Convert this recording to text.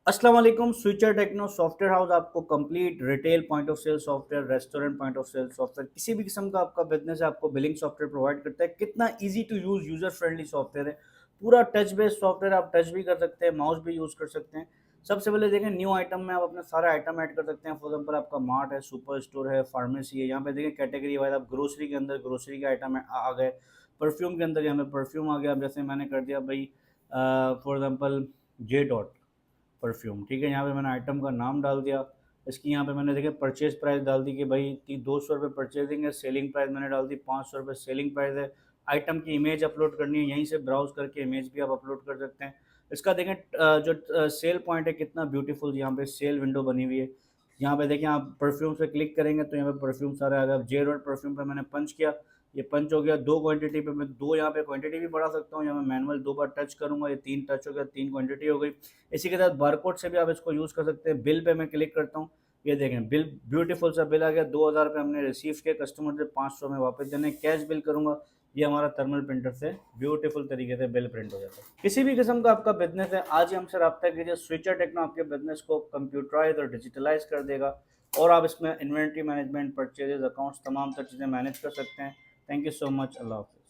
अस्सलाम वालेकुम। Switcher techno software house आपको complete retail point of sale software, restaurant point of sale software, किसी भी किस्म का आपका बिजनेस है आपको बिलिंग सॉफ्टवेयर प्रोवाइड करता है। कितना easy to use, user friendly software है। पूरा टच बेस्ड सॉफ्टवेयर, आप टच भी कर सकते हैं, माउस भी यूज कर सकते हैं। सबसे पहले देखें, न्यू आइटम में आप अपने सारे आइटम ऐड कर सकते हैं। फॉर एग्जाम्पल आपका मार्ट है, सुपर स्टोर है, फार्मेसी है। यहाँ पे देखें कैटेगरी वाइज आप ग्रोसरी के अंदर ग्रोसरी के आइटम आ गए। परफ्यूम के अंदर यहाँ पे परफ्यूम आ गया। अब जैसे मैंने कर दिया भाई, for example J dot perfume, ठीक है। यहाँ पे मैंने आइटम का नाम डाल दिया। इसकी यहाँ पे मैंने देखे परचेज प्राइस डाल दी कि भाई 200 रुपये परचेजिंग है। सेलिंग प्राइस मैंने डाल दी 500 रुपये सेलिंग प्राइस है। आइटम की इमेज अपलोड करनी है, यहीं से ब्राउज करके इमेज भी आप अपलोड कर सकते हैं। इसका देखें जो सेल पॉइंट है कितना ब्यूटीफुल, यहाँ पे सेल विंडो बनी हुई है। यहाँ पे देखें, आप परफ्यूम से क्लिक करेंगे तो यहाँ पे परफ्यूम सारे आ गए। अब जे डॉट परफ्यूम पे मैंने पंच किया, ये पंच हो गया। दो क्वांटिटी पे मैं दो यहाँ पे क्वांटिटी भी बढ़ा सकता हूँ। यहाँ मैं मैनुअल दो बार टच करूंगा, ये तीन टच हो गया, तीन क्वांटिटी हो गई। इसी के साथ बारकोड से भी आप इसको यूज़ कर सकते हैं। बिल पे मैं क्लिक करता हूँ, ये देखें बिल ब्यूटीफुल सा बिल आ गया। 2000 रुपये हमने रिसीव किए कस्टमर से, 500 में वापस देने। कैश बिल करूंगा, ये हमारा थर्मल प्रिंटर से ब्यूटीफुल तरीके से बिल प्रिंट हो जाता है। किसी भी किस्म का आपका बिजनेस है, आज ही हमसे रब्ता कीजिए। स्विचर टेक्नो आपके बिजनेस को कंप्यूटराइज और डिजिटलाइज कर देगा, और आप इसमें इन्वेंट्री मैनेजमेंट, परचेजेस, अकाउंट्स, तमाम तर चीज़ें मैनेज कर सकते हैं। Thank you so much. अल्लाह हाफ़िज़।